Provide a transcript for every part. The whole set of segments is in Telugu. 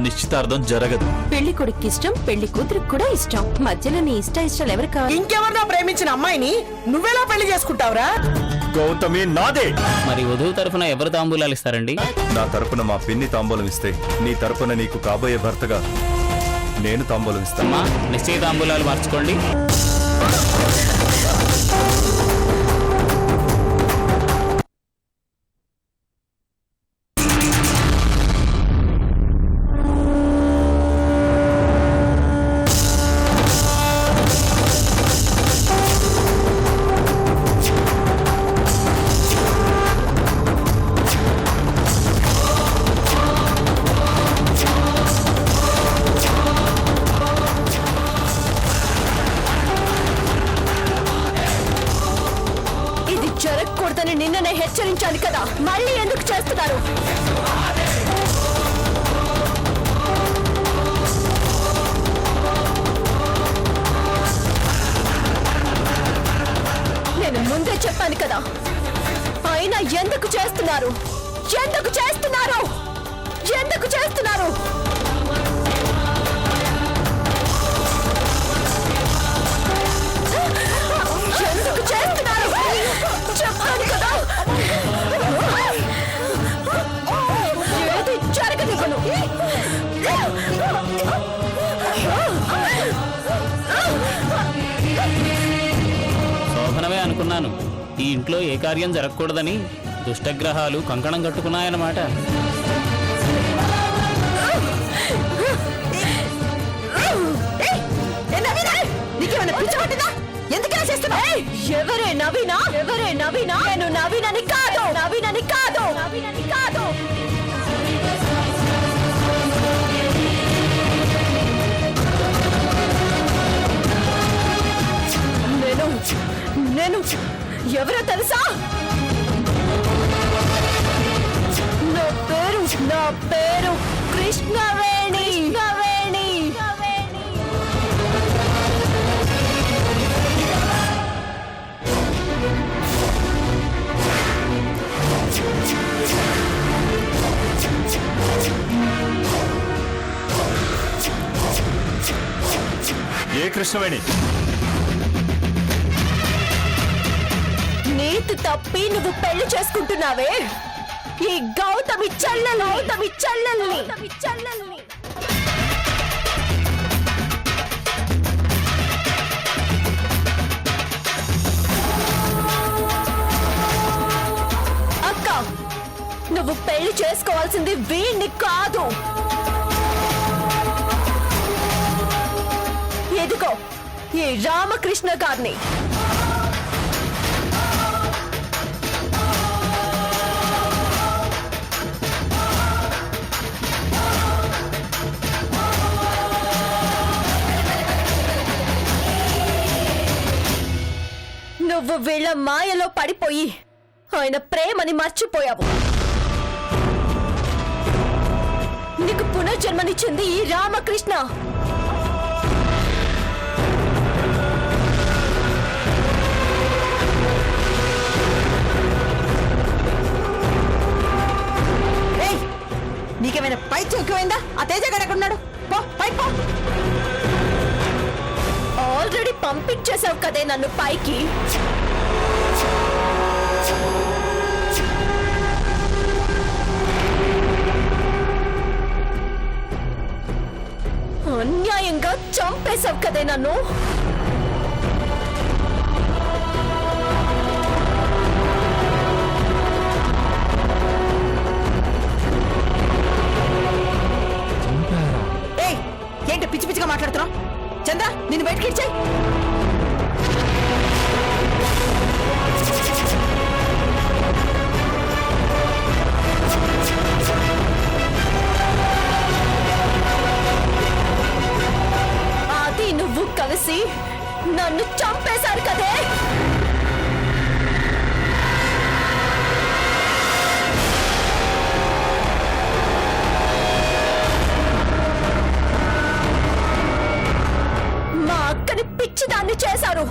నిశ్చితార్థం జరగదు. పెళ్లి కొడుకు ఇష్టం, పెళ్లి కూతురికి కూడా ఇష్టం. మధ్యలో నీ ఇష్టాలు ఎవరు కావాలి? ఇంకెవరినో ప్రేమించిన అమ్మాయిని నువ్వెలా పెళ్లి చేసుకుంటావురా? గౌతమి నాదే. మరి వధువు తరఫున ఎవరు తాంబూలాలు ఇస్తారండి? నా తరపున మా పిన్ని తాంబూలం ఇస్తే, నీ తరపున నీకు కాబోయే భర్తగా నేను తాంబూలం ఇస్తాను. అమ్మా, నిశ్చయ తాంబూలాలు మార్చుకోండి. జరగకూడదని నిన్ననే హెచ్చరించాను కదా, మళ్ళీ ఎందుకు చేస్తున్నారు? నేను ముందే చెప్పాను కదా, అయినా ఎందుకు చేస్తున్నారు? ఎందుకు చేస్తున్నారు? ఎందుకు చేస్తున్నారు? ఎందుకు చేస్తున్నారు? చెప్పాను కదా, ఏది జరగనివ్వను. శోభనమే అనుకున్నాను. ఈ ఇంట్లో ఏ కార్యం జరగకూడదని దుష్టగ్రహాలు కంకణం కట్టుకున్నాయన్నమాట. ఎవరే నవీనా? ఎవరే నవీనా? నేను నవీనని కాదు, నవీనని కాదు, నవీనని కాదు. నేను ఎవరో తెలుసా? నా పేరు కృష్ణవేణి. ఏ కృష్ణవేణి? నీతి తప్పి నువ్వు పెళ్లి చేసుకుంటున్నావే ఈ గౌతమి చెల్లెల్ని. అక్క, నువ్వు పెళ్లి చేసుకోవాల్సింది వీణ్ణి కాదు. ఎదుగో ఈ రామకృష్ణ గారిని. నువ్వు వీళ్ళ మాయలో పడిపోయి ఆయన ప్రేమని మర్చిపోయావు. నీకు పునర్జన్మనిచ్చింది ఈ రామకృష్ణ. నీకేమైనా పై ఎక్కువైందా? ఆ తేజ గారు ఎక్కడున్నాడు? పో పై పో. ఆల్రెడీ పంపించేశావు కదే నన్ను పైకి. అన్యాయంగా చంపేశావు కదే నన్ను. ఏంటి పిచ్చి పిచ్చిగా మాట్లాడుతున్నావు? చంద్ర, నిన్ను బయటికి ఇచ్చాయి. అది నువ్వు కలిసి నన్ను చంపేశారు కదే. పిచ్చిదాన్ని చేశారు.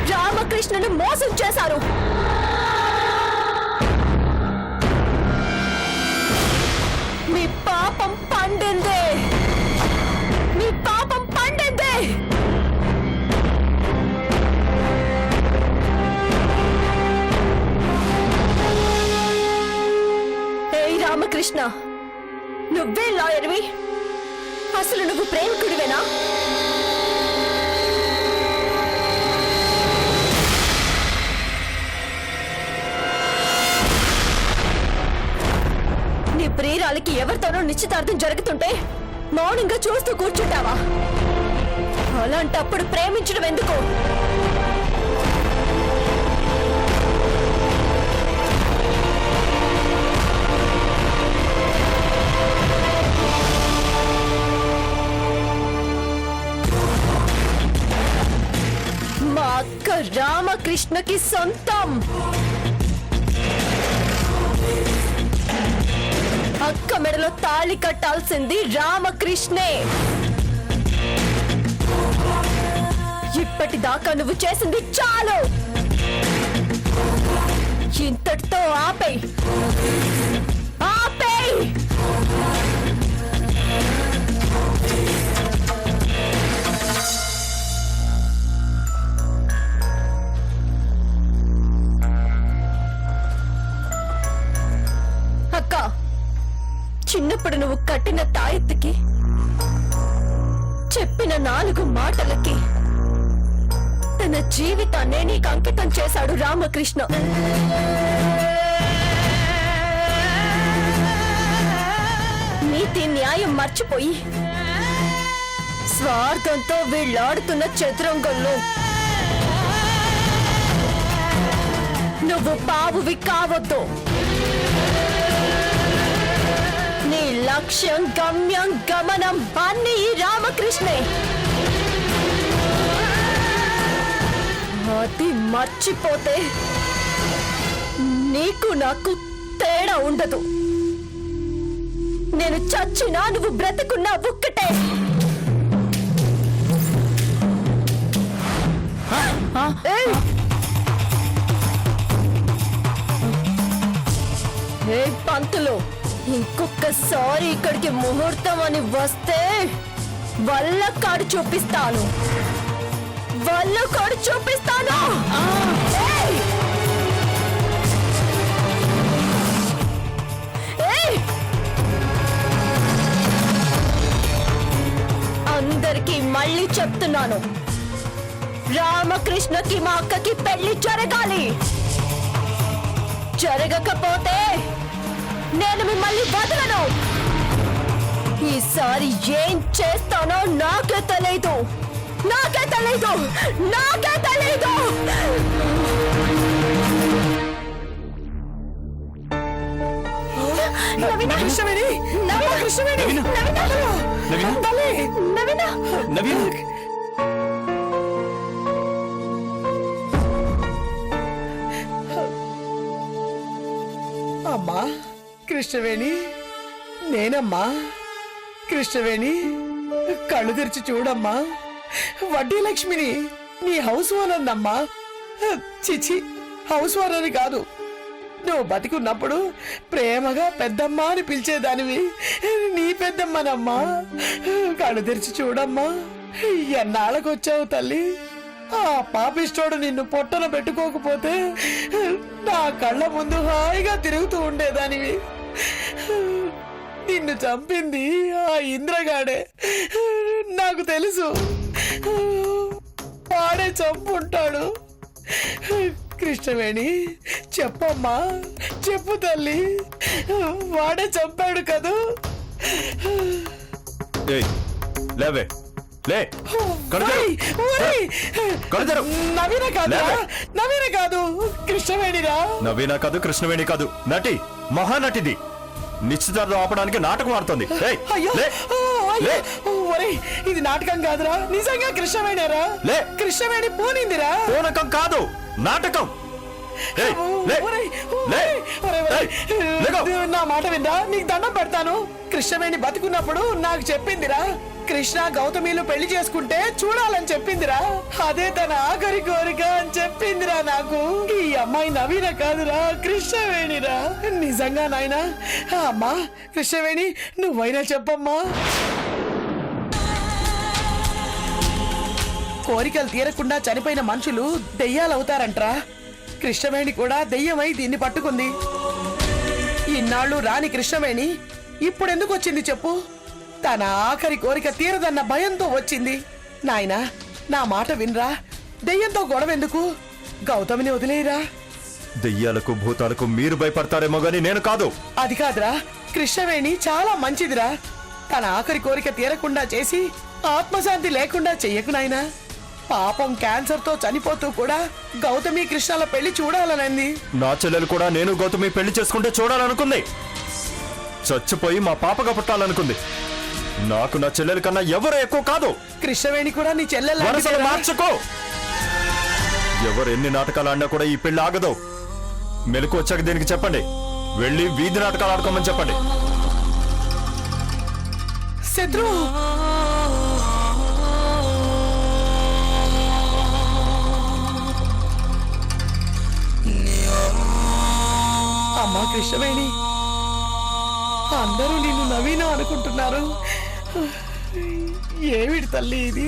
రామకృష్ణను మోసం చేశారు. మీ పాపం పండిందే, మీ పాపం పండిందే. ఏయ్ రామకృష్ణ, నువ్వే లాయర్వి, అసలు నువ్వు ప్రేమికుడివేనా? నీ ప్రియురాలికి ఎవరితోనో నిశ్చితార్థం జరుగుతుంటే మౌనంగా చూస్తూ కూర్చుంటావా? అలాంటప్పుడు ప్రేమించడం ఎందుకు? మా అక్క రామకృష్ణకి సొంతం. అక్క మెడలో తాళి కట్టాల్సింది రామకృష్ణే. ఇప్పటిదాకా నువ్వు చేసింది చాలు. ఇంతటితో ఆపేయ్, ఆపేయ్. అక్క, చిన్నప్పుడు నువ్వు కట్టిన తాయెత్తుకి, చెప్పిన 4 మాటలకి తన జీవితాన్నే నీకు అంకితం చేశాడు రామకృష్ణ. నీతి న్యాయం మర్చిపోయి స్వార్థంతో వీళ్ళాడుతున్న చతురంగంలో నువ్వు పావువి కావద్దు. నీ లక్ష్యం, గమ్యం, గమనం అన్ని ఈ రామకృష్ణే. అది మర్చిపోతే నీకు నాకు తేడా ఉండదు. నేను చచ్చినా నువ్వు బ్రతుకున్నా ఒక్కటే. ఏ పంతులు, ఇంకొకసారి ఇక్కడికి ముహూర్తం అని వస్తే వల్లకాడు చూపిస్తాను, వల్లకాడు చూపిస్తాను. ఏయ్! ఏయ్! అందరికీ మళ్ళీ చెప్తున్నాను, రామకృష్ణకి మా అక్కకి పెళ్లి జరగాలి. జరగకపోతే నేను మిమ్మల్ని వదలను. ఈసారి ఏం చేస్తానో నాకే తెలీదు, నాకే తెలీదు, నాకే తెలీదు. నవీన, కృష్ణవేణి, నవీన, కృష్ణవేణి, నవీన, నవీన, నవీన్, అమ్మా కృష్ణవేణి, నేనమ్మా కృష్ణవేణి. కళ్ళు తెరిచి చూడమ్మా, వడ్డీ లక్ష్మిని, నీ హౌస్ ఓనర్ అమ్మా. చిచి, హౌస్ ఓనర్ కాదు. నువ్వు బతికున్నప్పుడు ప్రేమగా పెద్దమ్మ అని పిలిచేదానివి, నీ పెద్దమ్మనమ్మా. కళ్ళు తెరిచి చూడమ్మా, ఎన్నాళ్ళకొచ్చావు తల్లి. ఆ పాపిష్టోడు నిన్ను పొట్టన పెట్టుకోకపోతే నా కళ్ళ ముందు హాయిగా తిరుగుతూ ఉండేదానివి. నిన్ను చంపింది ఆ ఇంద్రగాడే, నాకు తెలుసు. వాడే చంపుంటాడు. కృష్ణవేణి, చెప్పమ్మా, చెప్పు తల్లి, వాడే చంపాడు కదూ. ఏయ్, లేవే, లే. నవీన కాదు, నవీన కాదు, కృష్ణవేణిరా. నవీన కాదు, కృష్ణవేణి కాదు, నటి, మహానటిది. నిశ్చితార్థం ఆపడానికి నాటకం ఆడుతోంది. ఏయ్, అయ్యో, లే, లే. ఒరేయ్, ఇది నాటకం కాదురా, నిజంగా కృష్ణవేణిరా. లే. కృష్ణవేణి పూనిందిరా. పూనకం కాదు, నాటకం. ఏయ్, లే, ఒరేయ్, లే. ఒరేయ్, ఒరేయ్, ఏయ్, లేగో. నా మాట విందా, నీకు దండం పెడతాను. కృష్ణవేణి బతుకున్నప్పుడు నాకు చెప్పిందిరా, కృష్ణ గౌతమిలు పెళ్లి చేసుకుంటే చూడాలని చెప్పిందిరా. అదే తన ఆఖరి కోరిక అని చెప్పిందిరా నాకు. ఈ అమ్మాయి నవీన కాదురా, కృష్ణవేణిరా. నిజంగా నాయనా. అమ్మా కృష్ణవేణి, నువ్వైనా చెప్పమ్మా. కోరికలు తీరకుండా చనిపోయిన మనుషులు దెయ్యాలవుతారంట్రా. కృష్ణవేణి కూడా దెయ్యమై దీన్ని పట్టుకుంది. ఇన్నాళ్ళు రాని కృష్ణవేణి ఇప్పుడెందుకు వచ్చింది చెప్పు? తన ఆఖరి కోరిక తీరదన్న భయంతో వచ్చింది. నాయనా, నా మాట వినరా. దెయ్యంతో గొడవెందుకు? గౌతమిని వదిలేయరా. దెయ్యాలకు భూతాలకు మీరు భయపడతారేమో గాని నేను కాదు. అది కాదురా, కృష్ణవేణి చాలా మంచిదిరా. తన ఆఖరి కోరిక తీరకుండా చేసి ఆత్మశాంతి లేకుండా చెయ్యకు నాయనా. పాపం క్యాన్సర్ తో చనిపోతూ కూడా గౌతమి కృష్ణల పెళ్లి చూడాలనంది. నా చెల్లెలు కూడా నేను గౌతమి పెళ్లి చేసుకుంటే చూడాలనుకుంది. చచ్చిపోయి మా పాపగా పుట్టాలనుకుంది. నాకు నా చెల్లెల కన్నా ఎవరు ఎక్కువ కాదు. కృష్ణవేణి కూడా నీ చెల్లెలు వరసలు మార్చుకో. ఎవరు ఎన్ని నాటకాలు ఆడినా కూడా ఈ పెళ్లి ఆగదు. మెలకు వచ్చాక దీనికి చెప్పండి, వెళ్ళి వీధి నాటకాలు ఆడుకోమని చెప్పండి. శత్రు అమ్మా కృష్ణవేణి, అందరూ నిన్ను నవీన అనుకుంటున్నారు. ఏమిటి తల్లి ఇది?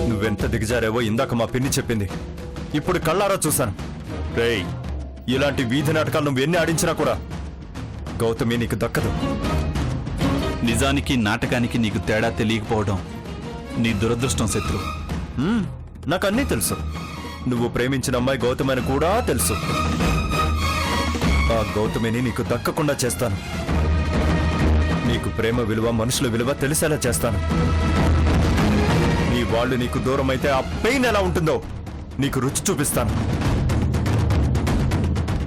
నువ్వెంత దిగజారేవో ఇందాక మా పిన్ని చెప్పింది. ఇప్పుడు కళ్ళారా చూశాను. రేయ్, ఇలాంటి వీధి నాటకాలు నువ్వు ఎన్ని ఆడించినా కూడా గౌతమి నీకు దక్కదు. నిజానికి నాటకానికి నీకు తేడా తెలియకపోవడం నీ దురదృష్టం శత్రు. నాకు అన్నీ తెలుసు. నువ్వు ప్రేమించిన అమ్మాయి గౌతమి అని కూడా తెలుసు. ఆ గౌతమిని నీకు దక్కకుండా చేస్తాను. నీకు ప్రేమ విలువ, మనుషుల విలువ తెలిసేలా చేస్తాను. నీ వాళ్ళు నీకు దూరం అయితే ఆ పెయిన్ ఎలా ఉంటుందో నీకు రుచి చూపిస్తాను.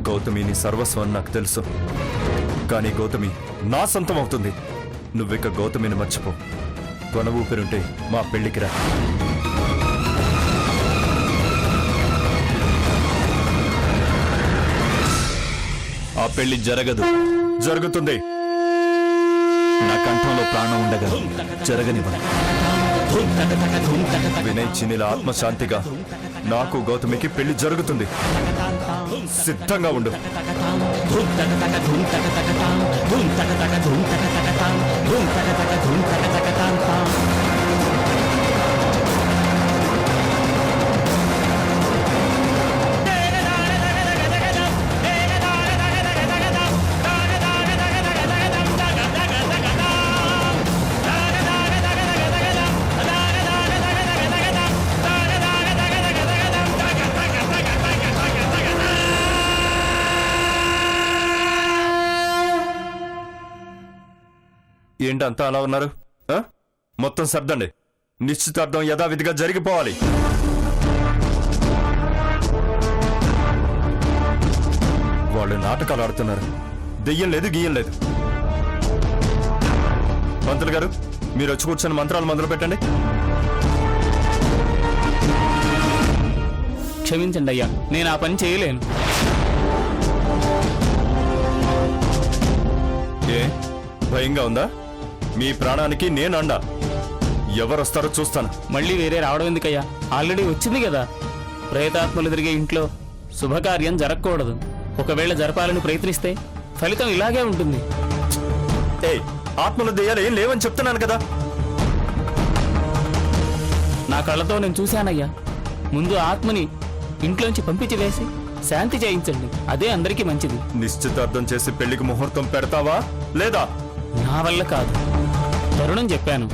గౌతమి నీ సర్వస్వం నాకు తెలుసు. కానీ గౌతమి నా సొంతం అవుతుంది. నువ్విక గౌతమిని మర్చిపో. కొన ఊపిరుంటే మా పెళ్లికి రా. ఆ పెళ్లి జరగదు. జరుగుతుంది. నా కంఠంలో ప్రాణం ఉండగా జరగనివ్వను. వినయ్ చిన్నిల ఆత్మశాంతిగా నాకు గౌతమికి పెళ్లి జరుగుతుంది. సిద్ధంగా ఉండు. ఏంటంతా అలా ఉన్నారు? మొత్తం శబ్దండి. నిశ్చితార్థం యథావిధిగా జరిగిపోవాలి. వాళ్ళు నాటకాలు ఆడుతున్నారు. దెయ్యం లేదు, గీయం లేదు. పంతులు గారు, మీరు వచ్చి కూర్చొని మంత్రాలు మొదలు పెట్టండి. క్షమించండి అయ్యా, నేను ఆ పని చేయలేను. ఏ భయంగా ఉందా? మీ ప్రాణానికి నేను అండా. ఎవరొస్తారో చూస్తాను. మళ్ళీ వేరే రావడం ఎందుకయ్యా? ఆల్రెడీ వచ్చింది కదా. ప్రేతాత్మలు తిరిగే ఇంట్లో శుభకార్యం జరగకూడదు. ఒకవేళ జరపాలని ప్రయత్నిస్తే ఫలితం ఇలాగే ఉంటుంది. ఆత్మలు దెయ్యాలు ఏం లేవని చెప్తున్నాను కదా. నా కళ్ళతో నేను చూశానయ్యా. ముందు ఆత్మని ఇంట్లోంచి పంపించి వేసి శాంతి చేయించండి. అదే అందరికీ మంచిది. నిశ్చితార్థం చేసి పెళ్లికి ముహూర్తం పెడతావా లేదా? నా వల్ల కాదు. తరుణం చెప్పాను.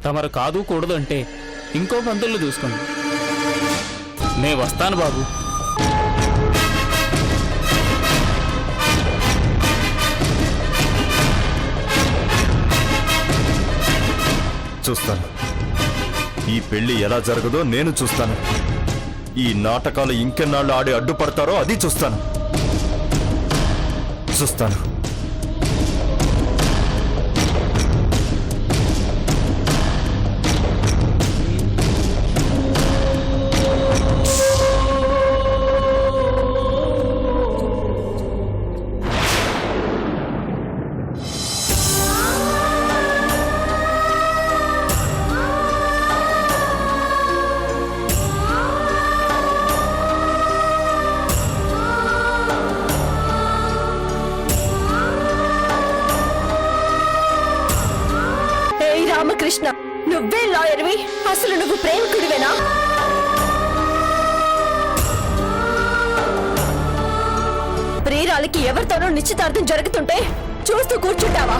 తమరు కాదు కూడదు అంటే ఇంకో పంతులు చూసుకోండి. నే వస్తాను బాబు. చూస్తాను. ఈ పెళ్లి ఎలా జరగదో నేను చూస్తాను. ఈ నాటకాలు ఇంకెన్నాళ్ళు ఆడి అడ్డుపడతారో అది చూస్తాను. రామకృష్ణ, నువ్వే లాయర్వి, అసలు నువ్వు ప్రేమికుడివేనా? ప్రియురాలికి ఎవరితోనో నిశ్చితార్థం జరుగుతుంటే చూస్తూ కూర్చుంటావా?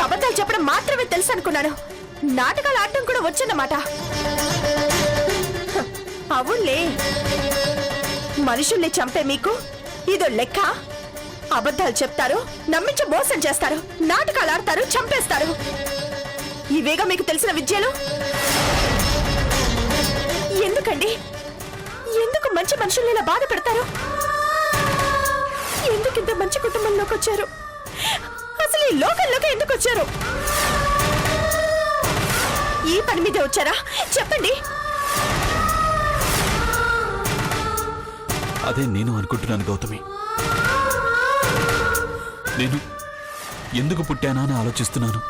అబద్ధాలు చెప్పడం మాత్రమే తెలుసు అనుకున్నాను. నాటకాలు ఆడటం కూడా వచ్చన్నమాట. అవునులే, మనుషుల్ని చంపే మీకు ఇదో లెక్క. అబద్ధాలు చెప్తారు, నమ్మించి మోసం చేస్తారు, నాటకాలు ఆడతారు, చంపేస్తారు. ఇవేగా మీకు తెలిసిన విద్యలు? ఎందుకండి, ఎందుకు మంచి మనుషుల్ని ఇలా బాధ పెడతారు? ఎందుకింత మంచి కుటుంబంలోకి వచ్చారు? అసలు ఈ లోకంలోకి ఎందుకు వచ్చారు? ఈ పని మీదే వచ్చారా? చెప్పండి. అదే నేను అనుకుంటున్నాను గౌతమి. నేను ఎందుకు పుట్టానా అని ఆలోచిస్తున్నాను.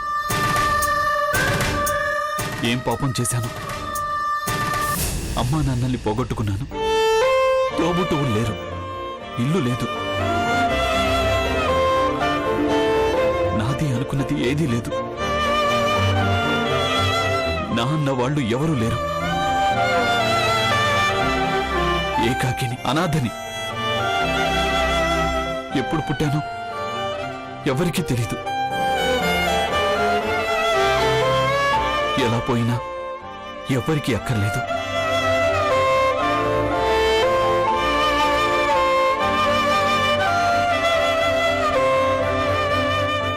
ఏం పాపం చేశాను? అమ్మా నాన్నల్ని పోగొట్టుకున్నాను. తోబుట్టువులు లేరు, ఇల్లు లేదు, నాది అనుకున్నది ఏదీ లేదు. నా అన్న వాళ్ళు ఎవరూ లేరు. ఏకాకిని, అనాథని. ఎప్పుడు పుట్టానో ఎవరికీ తెలీదు. ఎలా పోయినా ఎవరికీ అక్కర్లేదు.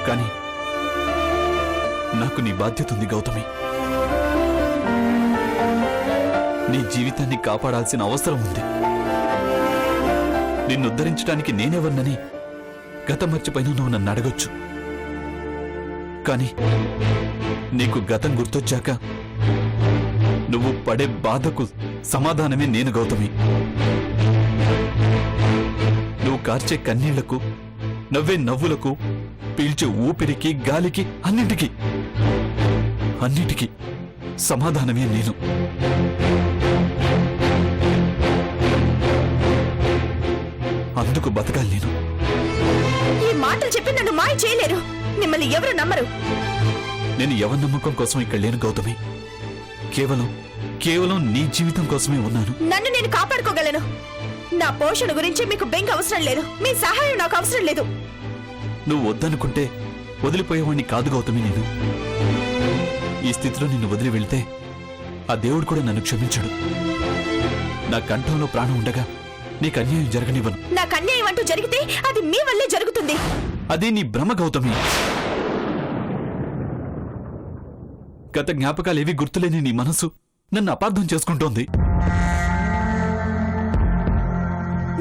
కానీ నాకు నీ బాధ్యత ఉంది గౌతమి. నీ జీవితాన్ని కాపాడాల్సిన అవసరం ఉంది. నిన్ను ఉద్ధరించడానికి నేనెవరినని గతం మర్చిపోయినా నువ్వు నన్ను అడగొచ్చు. కానీ నీకు గతం గుర్తొచ్చాక నువ్వు పడే బాధకు సమాధానమే నేను గౌతమి. నువ్వు కార్చే కన్నీళ్లకు, నవ్వే నవ్వులకు, పీల్చే ఊపిరికి, గాలికి, అన్నిటికీ సమాధానమే నేను. అందుకు బతకాలి నేను. ఈ మాటలు చెప్పి నన్ను మాయ చేయలేరు. మిమ్మల్ని ఎవరు నమ్మరు. నేను ఎవరి నమ్మకం కోసం ఇక్కడ లేను గౌతమి. కేవలం నీ జీవితం కోసమే ఉన్నాను. నన్ను నేను కాపాడుకోగలను. నా పోషణ గురించి మీకు బెంగ అవసరం లేదు. మీ సహాయం నాకు అవసరం లేదు. నువ్వు వద్దనుకుంటే వదిలిపోయేవాణ్ణి కాదు గౌతమి నేను. ఈ స్థితిలో నిన్ను వదిలి వెళ్తే ఆ దేవుడు కూడా నన్ను క్షమించడు. నా కంఠంలో ప్రాణం ఉండగా నీకు అన్యాయం జరగనివ్వను. నాకు అన్యాయం అంటూ జరిగితే అది మీ వల్లే జరుగుతుంది. అది నీ భ్రమ గౌతమి. గత జ్ఞాపకాలేవి గుర్తులేని నీ మనసు నన్ను అపార్థం చేసుకుంటోంది.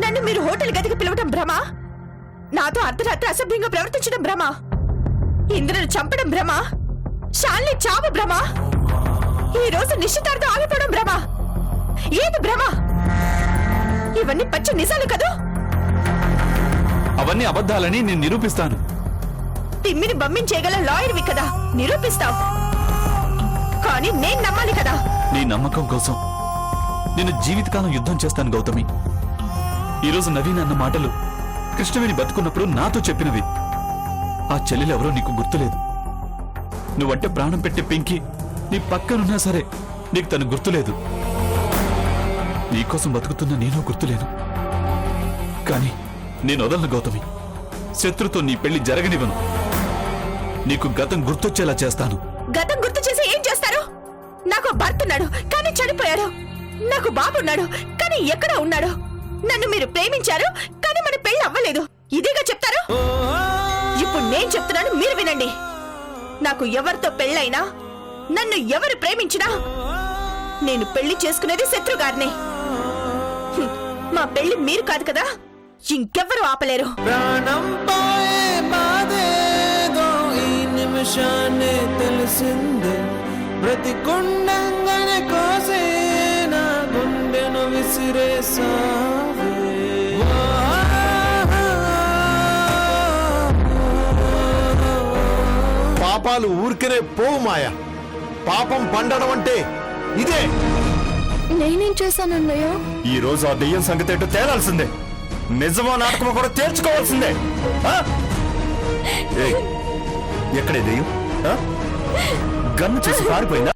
నన్ను మీరు హోటల్ గదికి పిలవడం భ్రమ. నాతో అర్ధరాత్రి అసభ్యంగా ప్రవర్తించడం భ్రమ. ఇంద్రను చంపడం భ్రమ. శాలిని చావు భ్రమ. ఈ రోజు నిశ్చితార్థం ఆగిపోవడం భ్రమ. ఏది భ్రమ? ఇవన్నీ పచ్చి నిజాలు కదూ. అవన్నీ అబద్ధాలని నేను నిరూపిస్తాను. తిమ్మిని బమ్మించేయగల లాయర్వి కదా, నిరూపిస్తావు. కానీ నేను నమ్మాలి కదా. నీ నమ్మకం కోసం నేను జీవితకాలం యుద్ధం చేస్తాను గౌతమి. ఈరోజు నవీన్ అన్న మాటలు కృష్ణవేణి బతుకున్నప్పుడు నాతో చెప్పినవి. ఆ చెల్లెలెవరో నీకు గుర్తులేదు. నువ్వంటే ప్రాణం పెట్టే పింకి నీ పక్కనున్నా సరే నీకు తను గుర్తులేదు. నీకోసం బతుకుతున్న నేను గుర్తులేను. కానీ నేను వదలను గౌతమి. శత్రుతో నీ పెళ్లి జరగనివ్వను. నీకు గతం గుర్తొచ్చేలా చేస్తాను. గతం గుర్తు చేసి ఏం చేస్తారు? నాకు భర్త ఉన్నాడు కానీ చనిపోయాడు. నాకు బాబున్నాడు కానీ ఎక్కడ ఉన్నాడు? నన్ను మీరు ప్రేమించారు కానీ మన పెళ్లి అవ్వలేదు. ఇదేగా చెప్తారు? ఇప్పుడు నేను చెప్తున్నాను, మీరు వినండి. నాకు ఎవరితో పెళ్ళైనా, నన్ను ఎవరు ప్రేమించినా నేను పెళ్లి చేసుకునేది శత్రుగారినే. మా పెళ్లి మీరు కాదు కదా, ఇంకెవ్వరూ ఆపలేరు. ప్రాణం పోయే బాధేదో ఈ నిమిషాన్ని తెలిసిందే. బ్రతికుండంగానే కోసే నా గుండెను విసిరేసావే. పాపాలు ఊరికనే పోవు మాయా. పాపం పండడం అంటే ఇదే. నేనేం చేశానన్నయ్య? ఈ రోజు ఆ దెయ్యం సంగతి ఏంటో తేలాల్సిందే. నిజమో నాటకమో కూడా తేల్చుకోవాల్సిందే. ఆ? ఏయ్, ఎక్కడే దెయ్యం? ఆ? గన్ను చేసి పారిపోయిందా?